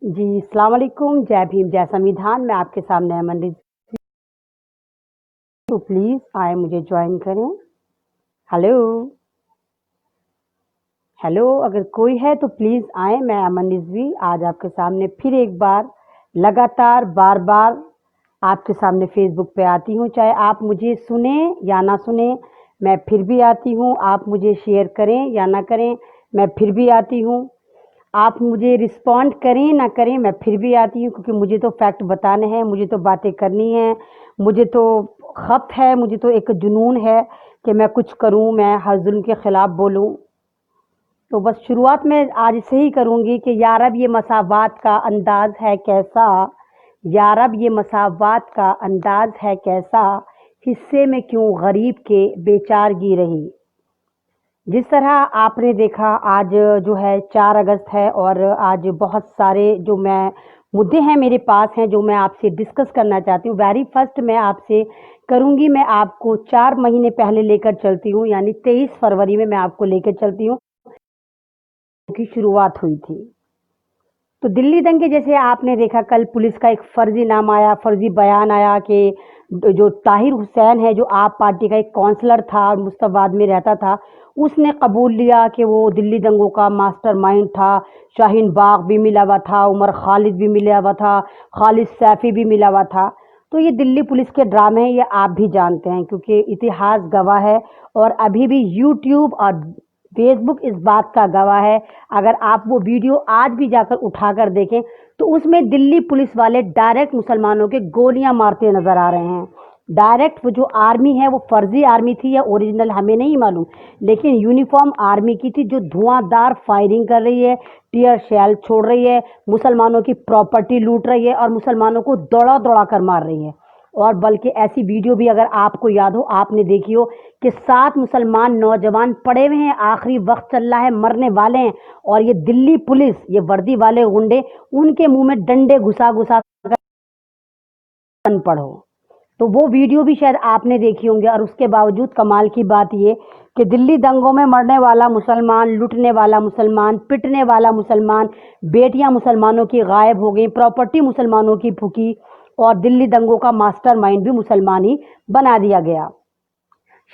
जी, अस्सलाम वालेकुम, जय भीम, जय संविधान। मैं आपके सामने अमन रिज़वी तो प्लीज़ आए मुझे जॉइन करें। हेलो, हेलो अगर कोई है तो प्लीज़ आएँ, मैं अमन रिज़वी आज आपके सामने फिर एक बार लगातार बार-बार आपके सामने फ़ेसबुक पे आती हूँ, चाहे आप मुझे सुनें या ना सुनें, मैं फिर भी आती हूँ। आप मुझे शेयर करें या ना करें, मैं फिर भी आती हूँ। आप मुझे रिस्पॉन्ड करें ना करें, मैं फिर भी आती हूँ क्योंकि मुझे तो फैक्ट बताने हैं, मुझे तो बातें करनी हैं, मुझे तो खपत है, मुझे तो एक जुनून है कि मैं कुछ करूँ, मैं हर जुल्म के ख़िलाफ़ बोलूँ। तो बस शुरुआत में आज से ही करूँगी कि या रब ये मसावात का अंदाज़ है कैसा, या रब ये मसावात का अंदाज़ है कैसा, हिस्से में क्यों गरीब के बेचारगी रही। जिस तरह आपने देखा आज जो है 4 अगस्त है और आज बहुत सारे जो मैं मुद्दे हैं मेरे पास हैं जो मैं आपसे डिस्कस करना चाहती हूँ। वेरी फर्स्ट मैं आपसे करूँगी, मैं आपको 4 महीने पहले लेकर चलती हूँ, यानी 23 फरवरी में मैं आपको लेकर चलती हूँ की शुरुआत हुई थी। तो दिल्ली दंगे जैसे आपने देखा, कल पुलिस का एक फर्जी नाम आया, फर्जी बयान आया कि जो ताहिर हुसैन है, जो आप पार्टी का एक काउंसलर था और मुस्तफाबाद में रहता था, उसने कबूल लिया कि वो दिल्ली दंगों का मास्टरमाइंड था। शाहीन बाग भी मिला हुआ था, उमर खालिद भी मिला हुआ था, खालिद सैफी भी मिला हुआ था। तो ये दिल्ली पुलिस के ड्रामे हैं, ये आप भी जानते हैं क्योंकि इतिहास गवाह है और अभी भी यूट्यूब और फेसबुक इस बात का गवाह है। अगर आप वो वीडियो आज भी जाकर उठाकर देखें तो उसमें दिल्ली पुलिस वाले डायरेक्ट मुसलमानों के गोलियां मारते नजर आ रहे हैं। डायरेक्ट वो जो आर्मी है वो फर्जी आर्मी थी या ओरिजिनल हमें नहीं मालूम, लेकिन यूनिफॉर्म आर्मी की थी जो धुआंधार फायरिंग कर रही है, टीयर शेल छोड़ रही है, मुसलमानों की प्रॉपर्टी लूट रही है और मुसलमानों को दौड़ा दौड़ा कर मार रही है। और बल्कि ऐसी वीडियो भी अगर आपको याद हो, आपने देखी हो कि 7 मुसलमान नौजवान पड़े हुए हैं, आखिरी वक्त चल रहा है, मरने वाले हैं और ये दिल्ली पुलिस, ये वर्दी वाले गुंडे उनके मुंह में डंडे घुसा घुसा कर पढ़ो। तो वो वीडियो भी शायद आपने देखी होंगी। और उसके बावजूद कमाल की बात ये कि दिल्ली दंगों में मरने वाला मुसलमान, लुटने वाला मुसलमान, पिटने वाला मुसलमान, बेटियां मुसलमानों की गायब हो गई, प्रॉपर्टी मुसलमानों की फूकी और दिल्ली दंगों का मास्टरमाइंड भी मुसलमान ही बना दिया गया।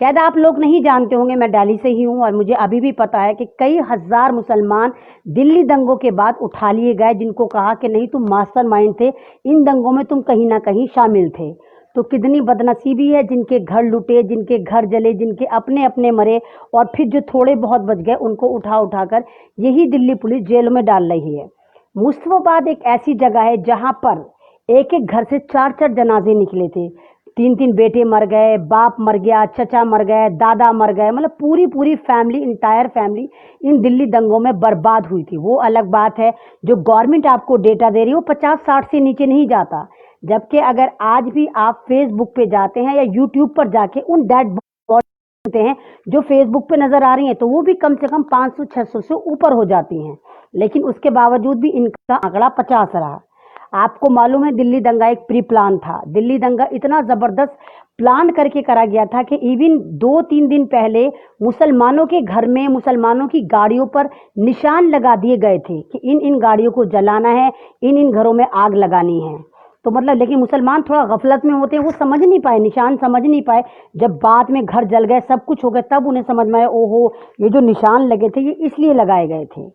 शायद आप लोग नहीं जानते होंगे, मैं दिल्ली से ही हूँ और मुझे अभी भी पता है कि कई हजार मुसलमान दिल्ली दंगों के बाद उठा लिए गए, जिनको कहा कि नहीं तुम मास्टरमाइंड थे, इन दंगों में तुम कहीं ना कहीं शामिल थे। तो कितनी बदनसीबी है, जिनके घर लुटे, जिनके घर जले, जिनके अपने अपने मरे और फिर जो थोड़े बहुत बच गए उनको उठा उठाकर यही दिल्ली पुलिस जेलों में डाल रही है। मुस्तफाबाद एक ऐसी जगह है जहां पर एक एक घर से 4 4 जनाजे निकले थे। 3 3 बेटे मर गए, बाप मर गया, चचा मर गए, दादा मर गए, मतलब पूरी पूरी family, entire family in Delhi दंगों में बर्बाद हुई थी। वो अलग बात है, जो गवर्नमेंट आपको डेटा दे रही है वो 50 60 से नीचे नहीं जाता। जबकि अगर आज भी आप फेसबुक पे जाते हैं या यूट्यूब पर जाके उन डेड होते हैं जो फेसबुक पे नजर आ रही हैं, तो वो भी कम से कम 500 600 से ऊपर हो जाती हैं। लेकिन उसके बावजूद भी इनका आंकड़ा 50 रहा। आपको मालूम है दिल्ली दंगा एक प्री प्लान था। दिल्ली दंगा इतना जबरदस्त प्लान करके करा गया था कि इवन 2 3 दिन पहले मुसलमानों के घर में, मुसलमानों की गाड़ियों पर निशान लगा दिए गए थे कि इन इन गाड़ियों को जलाना है, इन इन घरों में आग लगानी है। तो मतलब लेकिन मुसलमान थोड़ा गफलत में होते हैं, वो समझ नहीं पाए, निशान समझ नहीं पाए। जब बाद में घर जल गए, सब कुछ हो गया, तब उन्हें समझ में आया ओहो ये जो निशान लगे थे ये इसलिए लगाए गए थे।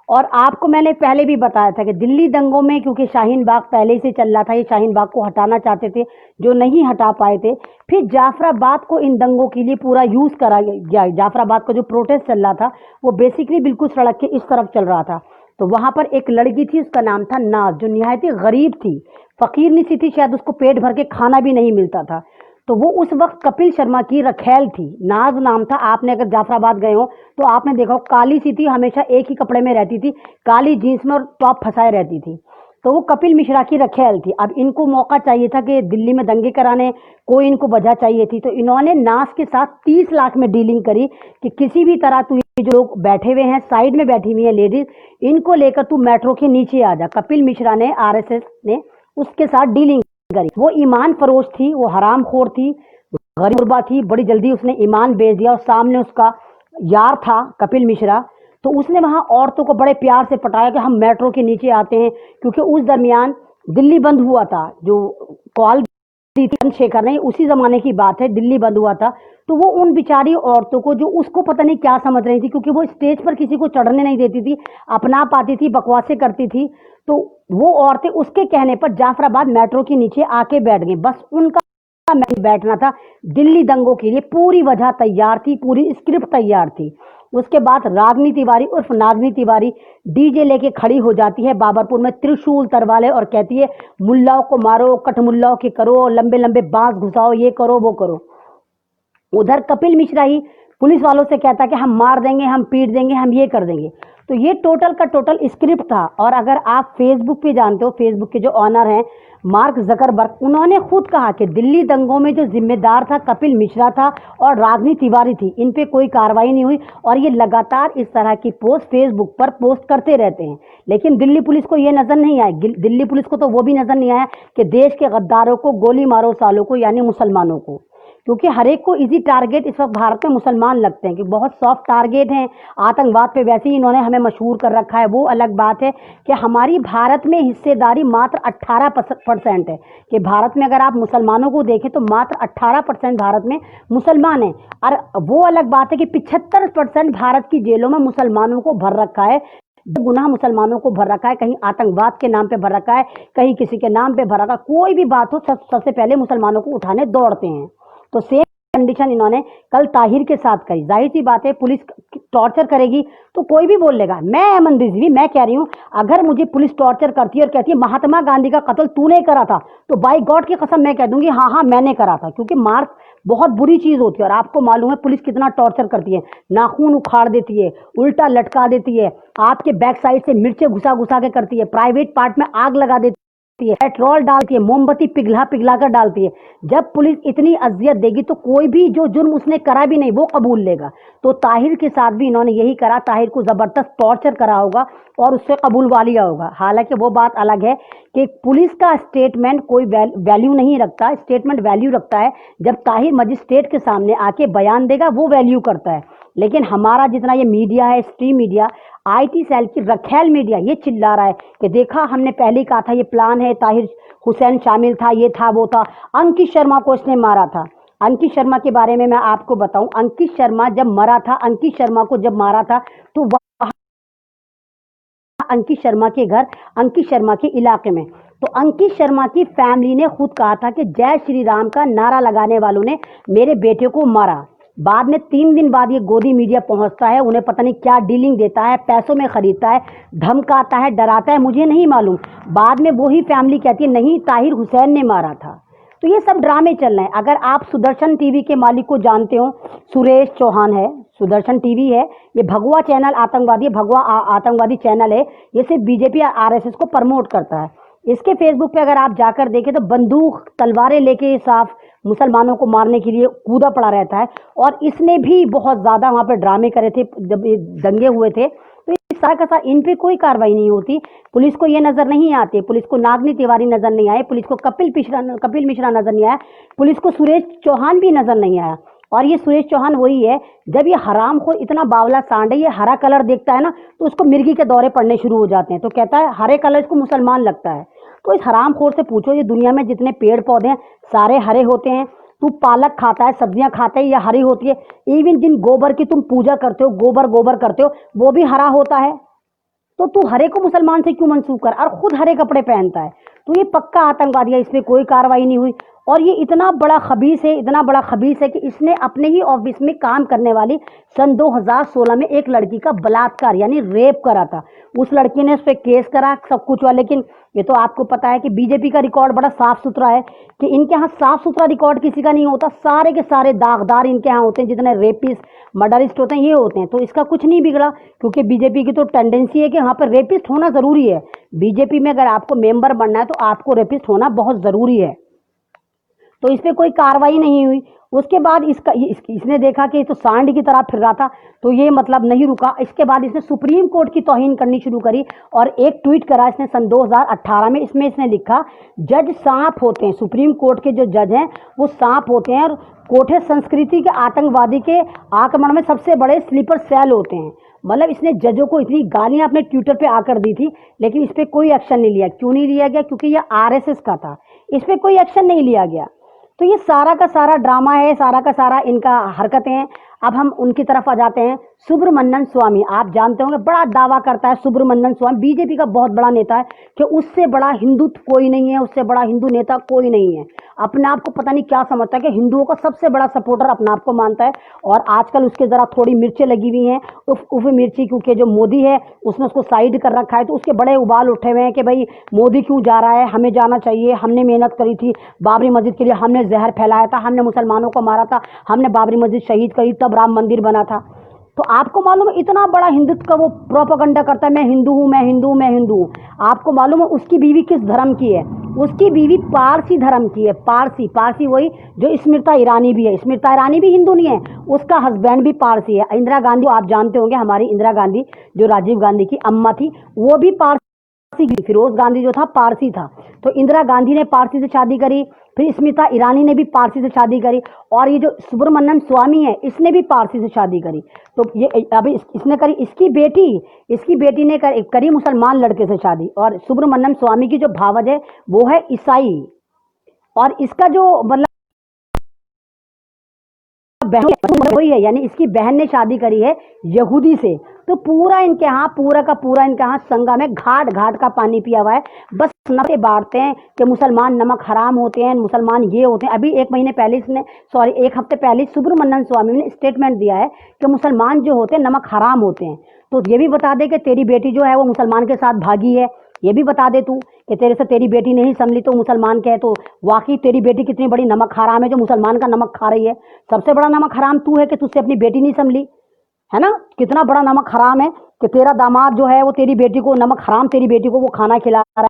और आपको मैंने पहले भी बताया था कि दिल्ली दंगों में क्योंकि शाहीन बाग पहले से चल रहा था, ये शाहीन बाग को हटाना चाहते थे, जो नहीं हटा पाए थे। फिर जाफराबाद को इन दंगों के लिए पूरा यूज करा गया। जाफराबाद का जो प्रोटेस्ट चल रहा था वो बेसिकली बिल्कुल सड़क के इस तरफ चल रहा था। तो वहां पर एक लड़की थी, उसका नाम था नाज, जो निहायत ही गरीब थी, फकीरनी सी थी, शायद उसको पेट भर के खाना भी नहीं मिलता था। तो वो उस वक्त कपिल शर्मा की रखेल थी, नाज नाम था। आपने अगर जाफराबाद गए हो तो आपने देखा हो, काली सी थी, हमेशा एक ही कपड़े में रहती थी, काली जीन्स में और टॉप फंसाए रहती थी। तो वो कपिल मिश्रा की रखेल थी। अब इनको मौका चाहिए था कि दिल्ली में दंगे कराने, कोई इनको वजह चाहिए थी। तो इन्होंने नाज के साथ 30 लाख में डीलिंग करी कि किसी भी तरह तू, ये जो लोग बैठे हुए हैं, साइड में बैठी हुई हैं लेडीज, इनको लेकर तू मेट्रो के नीचे आ जा। कपिल मिश्रा ने, आरएसएस ने उसके साथ डीलिंग करी। वो ईमान फरोश थी, वो हराम खोर थी, गरीबा थी, बड़ी जल्दी उसने ईमान बेच दिया और सामने उसका यार था कपिल मिश्रा। तो उसने वहाँ औरतों को बड़े प्यार से पटाया कि हम मेट्रो के नीचे आते हैं, क्योंकि उस दरमियान दिल्ली बंद हुआ था। जो कॉल दी थी चंद्रशेखर ने, उसी ज़माने की बात है, दिल्ली बंद हुआ था। तो वो उन बेचारी औरतों को, जो उसको पता नहीं क्या समझ रही थी, क्योंकि वो स्टेज पर किसी को चढ़ने नहीं देती थी, अपना पाती थी, बकवासें करती थी, तो वो औरतें उसके कहने पर जाफराबाद मेट्रो के नीचे आके बैठ गई। बस उनका बैठना था दिल्ली दंगों के लिए, पूरी वजह तैयार थी, पूरी स्क्रिप्ट तैयार थी। उसके बाद रागनी तिवारी उर्फ नागनी तिवारी डीजे लेके खड़ी हो जाती है बाबरपुर में, त्रिशूल तरवाले, और कहती है मुल्लाओं को मारो, कटमुल्लाओं के करो, लंबे लंबे बांस घुसाओ, ये करो वो करो। उधर कपिल मिश्रा ही पुलिस वालों से कहता है कि हम मार देंगे, हम पीट देंगे, हम ये कर देंगे। तो ये टोटल का टोटल स्क्रिप्ट था। और अगर आप फेसबुक पे जानते हो, फेसबुक के जो ऑनर हैं मार्क जकरबर्ग, उन्होंने खुद कहा कि दिल्ली दंगों में जो जिम्मेदार था कपिल मिश्रा था और रागनी तिवारी थी, इन पे कोई कार्रवाई नहीं हुई। और ये लगातार इस तरह की पोस्ट फेसबुक पर पोस्ट करते रहते हैं। लेकिन दिल्ली पुलिस को ये नजर नहीं आया, दिल्ली पुलिस को तो वो भी नजर नहीं आया कि देश के गद्दारों को गोली मारो, सालों को, यानी मुसलमानों को। क्योंकि हर एक को इजी टारगेट इस वक्त भारत में मुसलमान लगते हैं कि बहुत सॉफ्ट टारगेट हैं। आतंकवाद पे वैसे ही इन्होंने हमें मशहूर कर रखा है। वो अलग बात है कि हमारी भारत में हिस्सेदारी मात्र 18% है, कि भारत में अगर आप मुसलमानों को देखें तो मात्र 18% भारत में मुसलमान हैं। और वो अलग बात है कि 75% भारत की जेलों में मुसलमानों को भर रखा है, गुनाह मुसलमानों को भर रखा है। कहीं आतंकवाद के नाम पे भर रखा है, कहीं किसी के नाम पे भर रखा है। कोई भी बात हो, सबसे पहले मुसलमानों को उठाने दौड़ते हैं। तो सेम कंडीशन इन्होंने कल ताहिर के साथ करी। जाहिर सी बात है, पुलिस टॉर्चर करेगी तो कोई भी बोल लेगा। मैं अमन रिजवी मैं कह रही हूँ, अगर मुझे पुलिस टॉर्चर करती है और कहती है महात्मा गांधी का कत्ल तूने करा था, तो बाई गॉड की कसम मैं कह दूंगी हाँ हाँ मैंने करा था। क्योंकि मार्क बहुत बुरी चीज होती है, और आपको मालूम है पुलिस कितना टॉर्चर करती है। नाखून उखाड़ देती है, उल्टा लटका देती है, आपके बैक साइड से मिर्चें घुसा घुसा के करती है, प्राइवेट पार्ट में आग लगा देती है, पेट्रोल डालती है, मोमबत्ती पिघला पिघला कर डालती है। जब पुलिस इतनी अजियत देगी तो कोई भी जो जुर्म उसने करा भी नहीं वो कबूल लेगा। तो ताहिर के साथ भी इन्होंने यही करा, ताहिर को जबरदस्त टॉर्चर करा होगा और उससे कबूलवा लिया होगा। हालांकि वो बात अलग है कि पुलिस का स्टेटमेंट कोई वैल्यू नहीं रखता। स्टेटमेंट वैल्यू रखता है जब ताहिर मजिस्ट्रेट के सामने आके बयान देगा, वो वैल्यू करता है। लेकिन हमारा जितना ये मीडिया है, स्ट्रीम मीडिया, आईटी सेल की रखेल मीडिया, ये चिल्ला रहा है कि देखा हमने पहले ही कहा था ये प्लान है, ताहिर हुसैन शामिल था, ये था वो था, अंकित शर्मा को इसने मारा था। अंकित शर्मा के बारे में मैं आपको बताऊं, अंकित शर्मा जब मरा था, अंकित शर्मा को जब मारा था तो वहां अंकित शर्मा के घर, अंकित शर्मा के इलाके में, तो अंकित शर्मा की फैमिली ने खुद कहा था कि जय श्री राम का नारा लगाने वालों ने मेरे बेटे को मारा। बाद में 3 दिन बाद ये गोदी मीडिया पहुंचता है, उन्हें पता नहीं क्या डीलिंग देता है, पैसों में खरीदता है, धमकाता है, डराता है, मुझे नहीं मालूम। बाद में वही फैमिली कहती है नहीं ताहिर हुसैन ने मारा था। तो ये सब ड्रामे चल रहे हैं। अगर आप सुदर्शन टीवी के मालिक को जानते हो, सुरेश चौहान है, सुदर्शन टीवी है, ये भगवा चैनल आतंकवादी, भगवा आतंकवादी चैनल है, ये सिर्फ बीजेपी और आरएसएस को प्रमोट करता है। इसके फेसबुक पे अगर आप जाकर देखें तो बंदूक तलवारें लेके साफ मुसलमानों को मारने के लिए कूदा पड़ा रहता है। और इसने भी बहुत ज़्यादा वहाँ पे ड्रामे करे थे जब ये दंगे हुए थे। तो इस सारा का सारा इन पे कोई कार्रवाई नहीं होती। पुलिस को ये नज़र नहीं आती, पुलिस को नागनी तिवारी नज़र नहीं आए, पुलिस को कपिल मिश्रा नज़र नहीं आया, पुलिस को सुरेश चौहान भी नज़र नहीं आया। और ये सुरेश चौहान वही है, जब ये हरामखोर इतना बावला सांड है, ये हरा कलर देखता है ना तो उसको मिर्गी के दौरे पड़ने शुरू हो जाते हैं। तो कहता है हरे कलर इसको मुसलमान लगता है। तो इस हरामखोर से पूछो, ये दुनिया में जितने पेड़ पौधे हैं सारे हरे होते हैं? तू पालक खाता है, सब्जियां खाता है, ये हरी होती है। इवन जिन गोबर की तुम पूजा करते हो, गोबर करते हो, वो भी हरा होता है। तो तू हरे को मुसलमान से क्यों मंसूब कर, और खुद हरे कपड़े पहनता है। तो ये पक्का आतंकवादी है, इस पर कोई कार्रवाई नहीं हुई। और ये इतना बड़ा खबीस है, इतना बड़ा खबीस है कि इसने अपने ही ऑफिस में काम करने वाली सन 2016 में एक लड़की का बलात्कार यानी रेप करा था। उस लड़की ने उस पर केस करा, सब कुछ हुआ। लेकिन ये तो आपको पता है कि बीजेपी का रिकॉर्ड बड़ा साफ सुथरा है, कि इनके यहाँ साफ सुथरा रिकॉर्ड किसी का नहीं होता। सारे के सारे दागदार इनके यहाँ होते हैं, जितने रेपिस्ट मर्डरिस्ट होते हैं ये होते हैं। तो इसका कुछ नहीं बिगड़ा, क्योंकि बीजेपी की तो टेंडेंसी है कि वहाँ पर रेपिस्ट होना ज़रूरी है। बीजेपी में अगर आपको मेंबर बनना है तो आपको रेपिस्ट होना बहुत ज़रूरी है। तो इस पर कोई कार्रवाई नहीं हुई। उसके बाद इसने देखा कि तो सांड की तरह फिर रहा था, तो ये मतलब नहीं रुका। इसके बाद इसने सुप्रीम कोर्ट की तौहीन करनी शुरू करी और एक ट्वीट करा इसने सन 2018 में। इसमें इसने लिखा, जज सांप होते हैं, सुप्रीम कोर्ट के जो जज हैं वो सांप होते हैं, और कोठे संस्कृति के आतंकवादी के आक्रमण में सबसे बड़े स्लीपर सेल होते हैं। मतलब इसने जजों को इतनी गालियां अपने ट्विटर पे आकर दी थी, लेकिन इस पे कोई एक्शन नहीं लिया। क्यों नहीं लिया गया? क्योंकि ये आरएसएस का था, इस पे कोई एक्शन नहीं लिया गया। तो ये सारा का सारा ड्रामा है, सारा का सारा इनका हरकतें हैं। अब हम उनकी तरफ आ जाते हैं। सुब्रमण्यम स्वामी, आप जानते होंगे, बड़ा दावा करता है सुब्रमण्यम स्वामी, बीजेपी का बहुत बड़ा नेता है, कि उससे बड़ा हिंदुत्व कोई नहीं है, उससे बड़ा हिंदू नेता कोई नहीं है। अपने आप को पता नहीं क्या समझता है कि हिंदुओं का सबसे बड़ा सपोर्टर अपने आप को मानता है। और आजकल उसके जरा थोड़ी मिर्चें लगी हुई हैं, उफ उफ मिर्ची, क्योंकि जो मोदी है उसने उसको साइड कर रखा है, तो उसके बड़े उबाल उठे हुए हैं कि भाई मोदी क्यों जा रहा है, हमें जाना चाहिए, हमने मेहनत करी थी बाबरी मस्जिद के लिए, हमने जहर फैलाया था, हमने मुसलमानों को मारा था, हमने बाबरी मस्जिद शहीद करी, तब राम मंदिर बना था। तो आपको मालूम है इतना बड़ा हिंदुत्व का वो प्रोपेगेंडा करता है, मैं हिंदू हूँ, मैं हिंदू हूँ, मैं हिंदू हूँ। आपको मालूम है उसकी बीवी किस धर्म की है? उसकी बीवी पारसी धर्म की है। पारसी, पारसी वही जो स्मृता ईरानी भी है। स्मृता ईरानी भी हिंदू नहीं है, उसका हस्बैंड भी पारसी है। इंदिरा गांधी, आप जानते होंगे, हमारी इंदिरा गांधी जो राजीव गांधी की अम्मा थी, वो भी पारसी। फिरोज गांधी जो था पारसी था। तो इंदिरा गांधी ने पारसी से शादी करी, फिर स्मिता ईरानी ने भी पारसी से शादी करी, और ये जो सुब्रमण्यम स्वामी है इसने भी पारसी से शादी करी। तो ये अभी इसने करी, इसकी बेटी ने करी मुसलमान लड़के से शादी। और सुब्रमण्यम स्वामी की जो भावज है वो है ईसाई, और इसका जो मतलब बहन वही है, यानी इसकी बहन ने शादी करी है यहूदी से। तो पूरा इनके यहाँ, पूरा का पूरा इनके यहाँ संगम है, घाट घाट का पानी पिया हुआ है। बस नफरतें बांटते हैं कि मुसलमान नमक हराम होते हैं, मुसलमान ये होते हैं। अभी एक हफ्ते पहले सुब्रमण्यम स्वामी ने स्टेटमेंट दिया है कि मुसलमान जो होते हैं नमक हराम होते हैं। तो ये भी बता दे कि तेरी बेटी जो है वो मुसलमान के साथ भागी है, ये भी बता दे तू, कि तेरे से तेरी बेटी नहीं संभली तो मुसलमान के है। तो वाकई तेरी बेटी कितनी बड़ी नमक हराम है जो मुसलमान का नमक खा रही है। सबसे बड़ा नमक हराम तू है कि तुझसे अपनी बेटी नहीं संभली, है ना? कितना बड़ा नमक हराम है कि तेरा दामाद जो है वो तेरी बेटी को, नमक हराम तेरी बेटी को वो खाना खिला रहा है।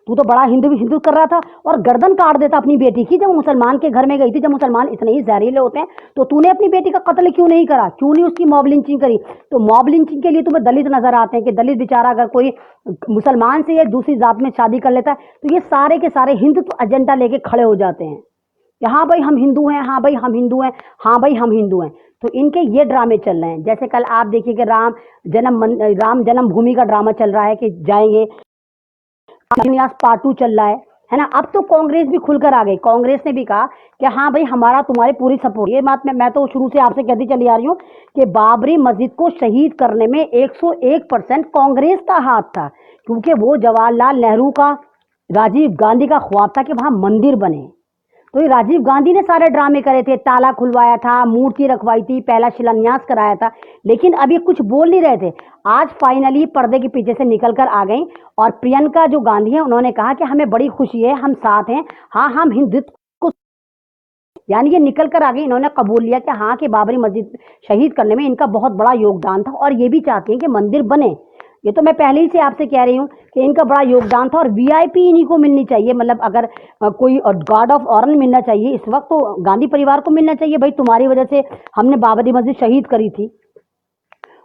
तू तो बड़ा हिंदू कर रहा था, और गर्दन काट देता अपनी बेटी की जब वो मुसलमान के घर में गई थी। जब मुसलमान इतने ही जहरीले होते हैं तो तूने अपनी बेटी का कत्ल क्यों नहीं करा? क्यों नहीं उसकी मॉब लिंचिंग करी? तो मॉब लिंचिंग के लिए तुम्हें दलित नजर आते हैं कि दलित बेचारा अगर कोई मुसलमान से या दूसरी जात में शादी कर लेता है तो ये सारे के सारे हिंदुत्व एजेंडा लेके खड़े हो जाते हैं कि हाँ भाई हम हिंदू हैं, हाँ भाई हम हिंदू हैं, हाँ भाई हम हिंदू हैं। तो इनके ये ड्रामे चल रहे हैं। जैसे कल आप देखिए कि राम जन्मभूमि का ड्रामा चल रहा है कि जाएंगे, पार्ट 2 चल रहा है ना? अब तो कांग्रेस भी खुलकर आ गई। कांग्रेस ने भी कहा कि हाँ भाई हमारा तुम्हारी पूरी सपोर्ट। ये बात मैं तो शुरू से आपसे कहती चली आ रही हूँ कि बाबरी मस्जिद को शहीद करने में 101% कांग्रेस का हाथ था, क्योंकि वो जवाहरलाल नेहरू का, राजीव गांधी का ख्वाब था कि वहां मंदिर बने। तो ये राजीव गांधी ने सारे ड्रामे करे थे, ताला खुलवाया था, मूर्ति रखवाई थी, पहला शिलान्यास कराया था, लेकिन अब ये कुछ बोल नहीं रहे थे। आज फाइनली पर्दे के पीछे से निकल कर आ गई, और प्रियंका जो गांधी है उन्होंने कहा कि हमें बड़ी खुशी है, हम साथ हैं, हाँ हम हिंदुत्व को, यानी ये निकल कर आ गई। इन्होंने कबूल लिया कि हाँ कि बाबरी मस्जिद शहीद करने में इनका बहुत बड़ा योगदान था, और ये भी चाहती हैं कि मंदिर बने। ये तो मैं पहले ही से आपसे कह रही हूँ कि इनका बड़ा योगदान था, और वीआईपी इन्हीं को मिलनी चाहिए। मतलब अगर कोई गार्ड ऑफ ऑनर मिलना चाहिए इस वक्त, तो गांधी परिवार को मिलना चाहिए। भाई तुम्हारी वजह से हमने बाबरी मस्जिद शहीद करी थी।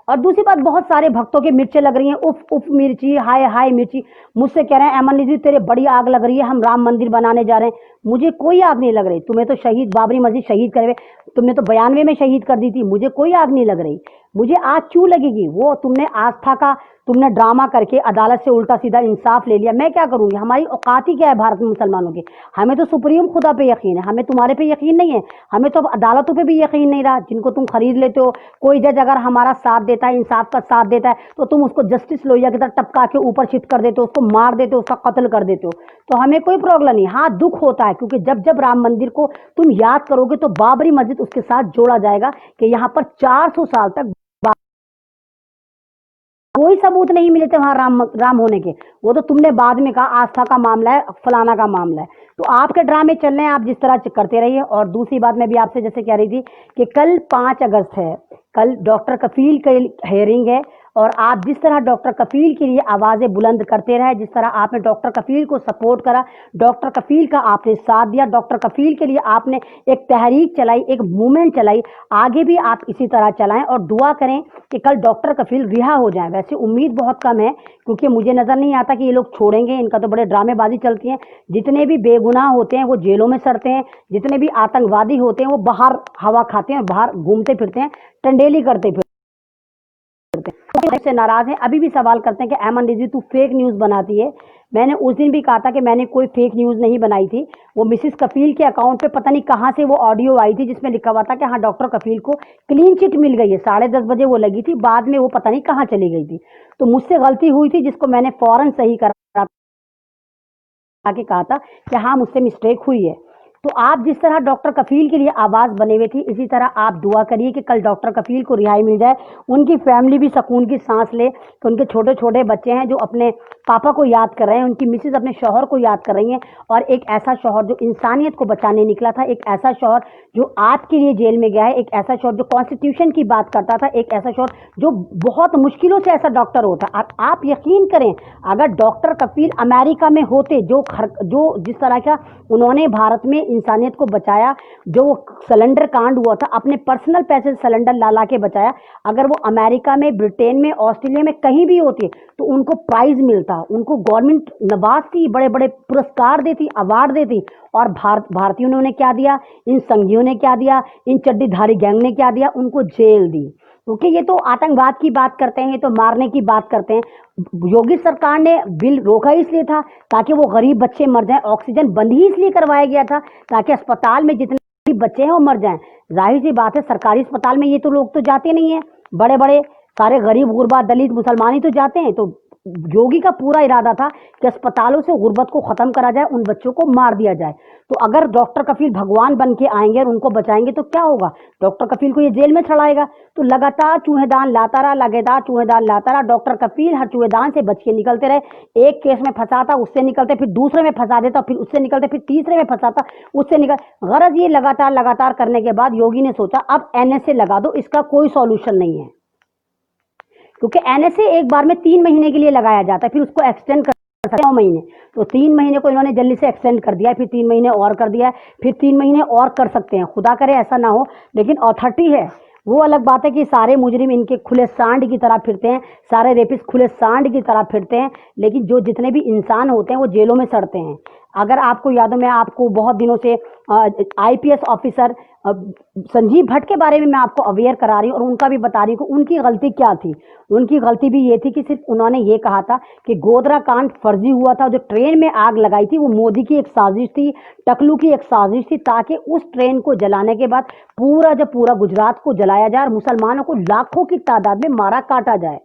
और दूसरी बात, बहुत सारे भक्तों की मिर्चें लग रही हैं, उफ उफ मिर्ची, हाय हाय मिर्ची। मुझसे कह रहे हैं अमन जी तेरे बड़ी आग लग रही है, हम राम मंदिर बनाने जा रहे हैं। मुझे कोई आग नहीं लग रही। तुम्हें तो शहीद बाबरी मस्जिद शहीद करे, तुमने तो 92 में शहीद कर दी थी, मुझे कोई आग नहीं लग रही। मुझे आग क्यों लगेगी? वो तुमने आस्था का तुमने ड्रामा करके अदालत से उल्टा सीधा इंसाफ ले लिया। मैं क्या करूंगी? हमारी औकात ही क्या है भारत में मुसलमानों की? हमें तो सुप्रीम खुदा पे यकीन है, हमें तुम्हारे पे यकीन नहीं है। हमें तो अदालतों पे भी यकीन नहीं रहा जिनको तुम खरीद लेते हो। कोई जज अगर हमारा साथ देता है, इंसाफ का साथ देता है, तो तुम उसको जस्टिस लोहिया की तरह टपका के ऊपर शिफ्ट कर देते हो, उसको मार देते हो, उसका कत्ल कर देते हो। तो हमें कोई प्रॉब्लम नहीं। हाँ दुख होता है, क्योंकि जब जब राम मंदिर को तुम याद करोगे तो बाबरी मस्जिद उसके साथ जोड़ा जाएगा कि यहाँ पर 400 साल तक कोई सबूत नहीं मिले थे वहां राम होने के। वो तो तुमने बाद में कहा आस्था का मामला है, फलाना का मामला है। तो आपके ड्रामे चल रहे हैं, आप जिस तरह करते रहिए। और दूसरी बात मैं भी आपसे जैसे कह रही थी कि कल 5 अगस्त है, कल डॉक्टर कफील की हेयरिंग है, और आप जिस तरह डॉक्टर कफील के लिए आवाजें बुलंद करते रहे, जिस तरह आपने डॉक्टर कफील को सपोर्ट करा, डॉक्टर कफील का आपने साथ दिया, डॉक्टर कफील के लिए आपने एक तहरीक चलाई, एक मूवमेंट चलाई, आगे भी आप इसी तरह चलाएं। और दुआ करें कि कल डॉक्टर कफील रिहा हो जाएं। वैसे उम्मीद बहुत कम है, क्योंकि मुझे नजर नहीं आता कि ये लोग छोड़ेंगे। इनका तो बड़े ड्रामेबाजी चलती है। जितने भी बेगुनाह होते हैं वो जेलों में सड़ते हैं, जितने भी आतंकवादी होते हैं वो बाहर हवा खाते हैं, बाहर घूमते फिरते हैं, टंडेली करते फिरते हैं। से नाराज हैं, अभी भी सवाल करते हैं कि अमन रिजवी तू फेक न्यूज़ बनाती है। मैंने उस दिन भी कहा था कि मैंने कोई फेक न्यूज़ नहीं बनाई थी। वो मिसेस कफील के अकाउंट पे पता नहीं कहाँ से वो ऑडियो आई थी जिसमें लिखा हुआ था कि हाँ डॉक्टर कफील को क्लीन चिट मिल गई है। 10:30 बजे वो लगी थी, बाद में वो पता नहीं कहाँ चली गई थी। तो मुझसे गलती हुई थी जिसको मैंने फौरन सही करा के कहा था कि हाँ मुझसे मिस्टेक हुई है। तो आप जिस तरह डॉक्टर कफील के लिए आवाज़ बने हुए थी, इसी तरह आप दुआ करिए कि कल डॉक्टर कफील को रिहाई मिल जाए, उनकी फैमिली भी सुकून की सांस ले। तो उनके छोटे छोटे बच्चे हैं जो अपने पापा को याद कर रहे हैं, उनकी मिसेज अपने शौहर को याद कर रही हैं, और एक ऐसा शौहर जो इंसानियत को बचाने निकला था, एक ऐसा शौहर जो आपके लिए जेल में गया है, एक ऐसा शौहर जो कॉन्स्टिट्यूशन की बात करता था, एक ऐसा शौहर जो बहुत मुश्किलों से ऐसा डॉक्टर होता। आप यकीन करें, अगर डॉक्टर कफील अमेरिका में होते, जो जिस तरह का उन्होंने भारत में इंसानियत को बचाया, जो वो सिलेंडर कांड हुआ था, अपने पर्सनल पैसे से सिलेंडर ला के बचाया, अगर वो अमेरिका में, ब्रिटेन में, ऑस्ट्रेलिया में कहीं भी होते तो उनको प्राइज मिलता, उनको गवर्नमेंट नवाजती, बड़े बड़े पुरस्कार देती, अवार्ड देती। और भारतीयों ने उन्हें क्या दिया, इन संघियों ने क्या दिया, इन चड्डीधारी गैंग ने क्या दिया, उनको जेल दी। क्योंकि ये तो आतंकवाद की बात करते हैं, ये तो मारने की बात करते हैं। योगी सरकार ने बिल रोका इसलिए था ताकि वो गरीब बच्चे मर जाएं। ऑक्सीजन बंद ही इसलिए करवाया गया था ताकि अस्पताल में जितने गरीब बच्चे हैं वो मर जाएं। जाहिर सी बात है, सरकारी अस्पताल में ये तो लोग तो जाते नहीं है, बड़े बड़े सारे गरीब गुरबा दलित मुसलमान ही तो जाते हैं। तो योगी का पूरा इरादा था कि अस्पतालों से गुर्बत को खत्म करा जाए, उन बच्चों को मार दिया जाए। तो अगर डॉक्टर कफील भगवान बन के आएंगे और उनको बचाएंगे तो क्या होगा, डॉक्टर कफील को ये जेल में चढ़ाएगा। तो लगातार चूहेदान लाता रहा, लगातार चूहेदान लाता रहा। डॉक्टर कफील हर चूहेदान से बच के निकलते रहे। एक केस में फंसाता, उससे निकलते, फिर दूसरे में फंसा देता, फिर उससे निकलते, फिर तीसरे में फंसाता, उससे निकल। गरज ये लगातार करने के बाद योगी ने सोचा अब एनएसए लगा दो, इसका कोई सॉल्यूशन नहीं है। क्योंकि एनएसए एक बार में 3 महीने के लिए लगाया जाता है, फिर उसको एक्सटेंड कर सकते हैं 9 महीने। तो 3 महीने को इन्होंने जल्दी से एक्सटेंड कर दिया है, फिर 3 महीने और कर दिया है, फिर 3 महीने और कर सकते हैं। खुदा करे ऐसा ना हो, लेकिन अथॉरिटी है। वो अलग बात है कि सारे मुजरिम इनके खुले सांड की तरह फिरते हैं, सारे रेपिस्ट खुले सांड की तरह फिरते हैं, लेकिन जो जितने भी इंसान होते हैं वो जेलों में सड़ते हैं। अगर आपको याद हो, मैं आपको बहुत दिनों से आईपीएस ऑफिसर संजीव भट्ट के बारे में मैं आपको अवेयर करा रही हूँ और उनका भी बता रही हूँ कि उनकी गलती क्या थी। उनकी गलती भी ये थी कि सिर्फ उन्होंने ये कहा था कि गोधरा कांड फर्जी हुआ था, जो ट्रेन में आग लगाई थी वो मोदी की एक साजिश थी, टकलू की एक साजिश थी, ताकि उस ट्रेन को जलाने के बाद पूरा गुजरात को जलाया जाए और मुसलमानों को लाखों की तादाद में मारा काटा जाए।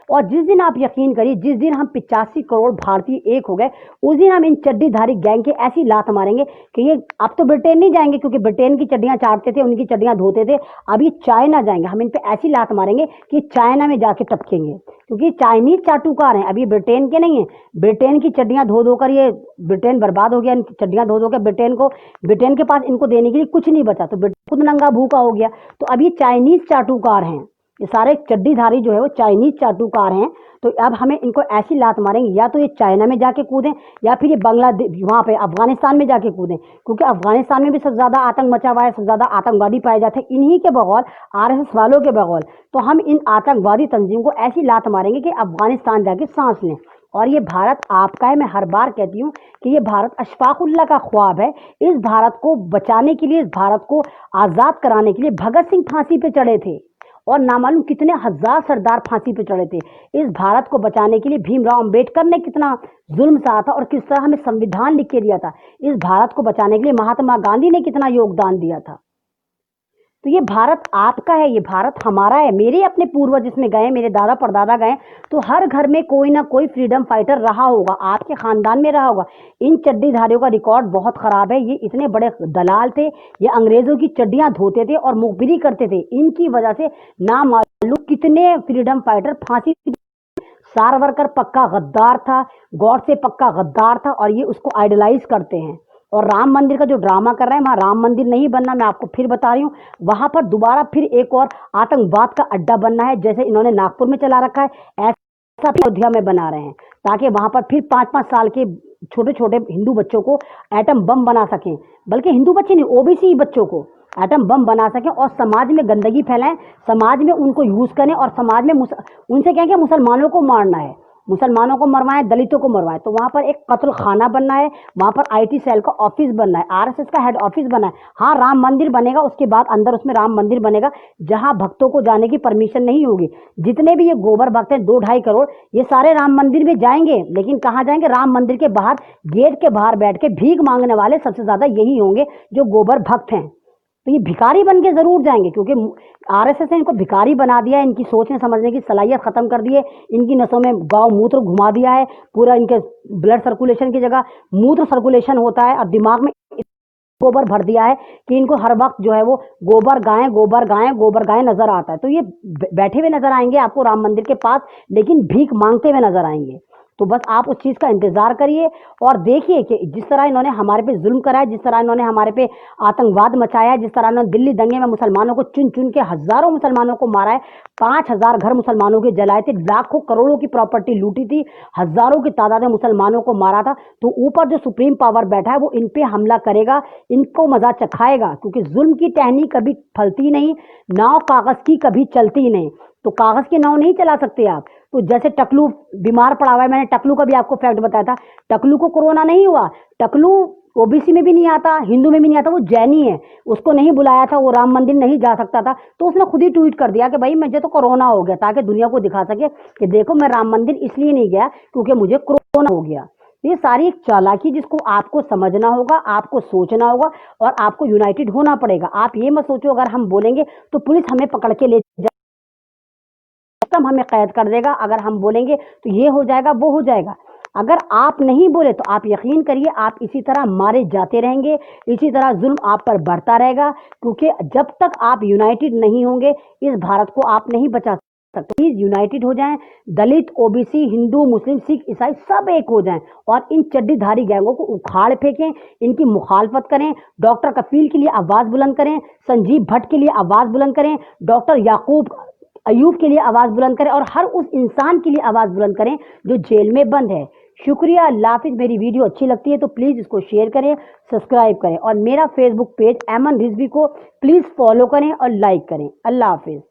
और जिस दिन आप यकीन करिए, जिस दिन हम 85 करोड़ भारतीय एक हो गए, उस दिन हम इन चड्डीधारी गैंग के ऐसी लात मारेंगे कि ये अब तो ब्रिटेन नहीं जाएंगे, क्योंकि ब्रिटेन की चड्डियां चाटते थे, उनकी चड्डियां धोते थे। अब ये चाइना जाएंगे, हम इन पे ऐसी लात मारेंगे कि चाइना में जाके टपकेंगे, क्योंकि चाइनीज चाटुकार हैं, अभी ब्रिटेन के नहीं है। ब्रिटेन की चड्डियां धो धोकर ये ब्रिटेन बर्बाद हो गया, इनकी चड्डियां धो धोकर ब्रिटेन के पास इनको देने के लिए कुछ नहीं बचा, तो ब्रिटेन खुद नंगा भूखा हो गया। तो अब ये चाइनीज चाटुकार हैं, ये सारे चड्डीधारी जो है वो चाइनीज चाटुकार हैं। तो अब हमें इनको ऐसी लात मारेंगे, या तो ये चाइना में जाके कूदें या फिर ये बांग्लादेश वहाँ पे अफगानिस्तान में जाके कूदें, क्योंकि अफगानिस्तान में भी सबसे ज़्यादा आतंक मचा हुआ है, सबसे ज़्यादा आतंकवादी पाए जाते हैं इन्हीं के बगौल, आरएसएस वालों के बगौल। तो हम इन आतंकवादी तंजीम को ऐसी लात मारेंगे कि अफगानिस्तान जाके सांस लें। और ये भारत आपका है, मैं हर बार कहती हूँ कि ये भारत अशफाकुल्ला का ख्वाब है। इस भारत को बचाने के लिए, इस भारत को आज़ाद कराने के लिए भगत सिंह फांसी पे चढ़े थे और नामालूम कितने हजार सरदार फांसी पे चढ़े थे। इस भारत को बचाने के लिए भीमराव अंबेडकर ने कितना जुल्म सहा था और किस तरह हमें संविधान लिख के दिया था। इस भारत को बचाने के लिए महात्मा गांधी ने कितना योगदान दिया था। तो ये भारत आपका है, ये भारत हमारा है। मेरे अपने पूर्वज इसमें गए, मेरे दादा परदादा गए, तो हर घर में कोई ना कोई फ्रीडम फाइटर रहा होगा, आपके खानदान में रहा होगा। इन चड्डीधारियों का रिकॉर्ड बहुत खराब है। ये इतने बड़े दलाल थे, ये अंग्रेजों की चड्डियां धोते थे और मुखबिरी करते थे। इनकी वजह से ना मालूम कितने फ्रीडम फाइटर फांसी। सावरकर पक्का गद्दार था, गॉडसे पक्का गद्दार था, और ये उसको आइडलाइज करते हैं। और राम मंदिर का जो ड्रामा कर रहे हैं, वहाँ राम मंदिर नहीं बनना, मैं आपको फिर बता रही हूँ, वहाँ पर दोबारा फिर एक और आतंकवाद का अड्डा बनना है। जैसे इन्होंने नागपुर में चला रखा है, ऐसा भी अयोध्या में बना रहे हैं, ताकि वहाँ पर फिर 5-5 साल के छोटे छोटे हिंदू बच्चों को एटम बम बना सकें, बल्कि हिंदू बच्चे नहीं, ओबीसी बच्चों को एटम बम बना सकें और समाज में गंदगी फैलाएं, समाज में उनको यूज करें और समाज में उनसे कहें कि मुसलमानों को मारना है। मुसलमानों को मरवाएं, दलितों को मरवाएं, तो वहां पर एक कत्ल खाना बनना है, वहां पर आईटी सेल का ऑफिस बनना है, आरएसएस का हेड ऑफिस बनना है। हाँ, राम मंदिर बनेगा, उसके बाद अंदर उसमें राम मंदिर बनेगा जहां भक्तों को जाने की परमिशन नहीं होगी। जितने भी ये गोबर भक्त हैं 2-2.5 करोड़, ये सारे राम मंदिर में जाएंगे, लेकिन कहाँ जाएंगे? राम मंदिर के बाहर, गेट के बाहर बैठ के भीख मांगने वाले सबसे ज्यादा यही होंगे जो गोबर भक्त हैं। तो ये भिखारी बन के जरूर जाएंगे, क्योंकि आरएसएस ने इनको भिखारी बना दिया है, इनकी सोचने समझने की सलाहियत खत्म कर दी है, इनकी नसों में गौ मूत्र घुमा दिया है, पूरा इनके ब्लड सर्कुलेशन की जगह मूत्र सर्कुलेशन होता है, और दिमाग में गोबर भर दिया है कि इनको हर वक्त जो है वो गोबर गाएं गोबर गाएं गोबर गाएं नजर आता है। तो ये बैठे हुए नजर आएंगे आपको राम मंदिर के पास, लेकिन भीख मांगते हुए नजर आएंगे। तो बस आप उस चीज का इंतजार करिए और देखिए कि जिस तरह इन्होंने हमारे पे जुल्म करा है, जिस तरह इन्होंने हमारे पे आतंकवाद मचाया है, जिस तरह इन्होंने दिल्ली दंगे में मुसलमानों को चुन चुन के हजारों मुसलमानों को मारा है, 5,000 घर मुसलमानों के जलाए थे, लाखों करोड़ों की प्रॉपर्टी लूटी थी, हजारों की तादाद में मुसलमानों को मारा था। तो ऊपर जो सुप्रीम पावर बैठा है वो इन पे हमला करेगा, इनको मजा चखाएगा, क्योंकि जुल्म की टहनी कभी फलती नहीं, नाव कागज की कभी चलती नहीं। तो कागज की नाव नहीं चला सकते आप। तो जैसे टकलू बीमार पड़ा हुआ है, मैंने टकलू का भी आपको फैक्ट बताया था, टकलू को कोरोना नहीं हुआ, टकलू ओबीसी में भी नहीं आता, हिंदू में भी नहीं आता, वो जैनी है, उसको नहीं बुलाया था, वो राम मंदिर नहीं जा सकता था, तो उसने खुद ही ट्वीट कर दिया कि भाई मुझे तो कोरोना हो गया, ताकि दुनिया को दिखा सके कि देखो मैं राम मंदिर इसलिए नहीं गया क्योंकि मुझे कोरोना हो गया। ये सारी एक चालाकी जिसको आपको समझना होगा, आपको सोचना होगा और आपको यूनाइटेड होना पड़ेगा। आप ये मत सोचो अगर हम बोलेंगे तो पुलिस हमें पकड़ के ले हमें कैद कर देगा, अगर हम बोलेंगे तो ये हो जाएगा वो हो जाएगा। अगर आप नहीं बोले तो आप यकीन करिए आप इसी तरह मारे जाते रहेंगे, इसी तरह जुल्म आप पर बढ़ता रहेगा, क्योंकि जब तक आप यूनाइटेड नहीं होंगे इस भारत को आप नहीं बचा सकते। प्लीज यूनाइटेड हो जाएं, दलित, ओबीसी, हिंदू, मुस्लिम, सिख, ईसाई सब एक हो जाएं और इन चड्डीधारी गैंगों को उखाड़ फेंकें, इनकी मुखालफत करें, डॉक्टर कफील के लिए आवाज बुलंद करें, संजीव भट्ट के लिए आवाज बुलंद करें, डॉक्टर याकूब अयूब के लिए आवाज बुलंद करें और हर उस इंसान के लिए आवाज बुलंद करें जो जेल में बंद है। शुक्रिया, अल्लाह हाफिज। मेरी वीडियो अच्छी लगती है तो प्लीज इसको शेयर करें, सब्सक्राइब करें और मेरा फेसबुक पेज एमन रिजवी को प्लीज फॉलो करें और लाइक करें। अल्लाह हाफिज।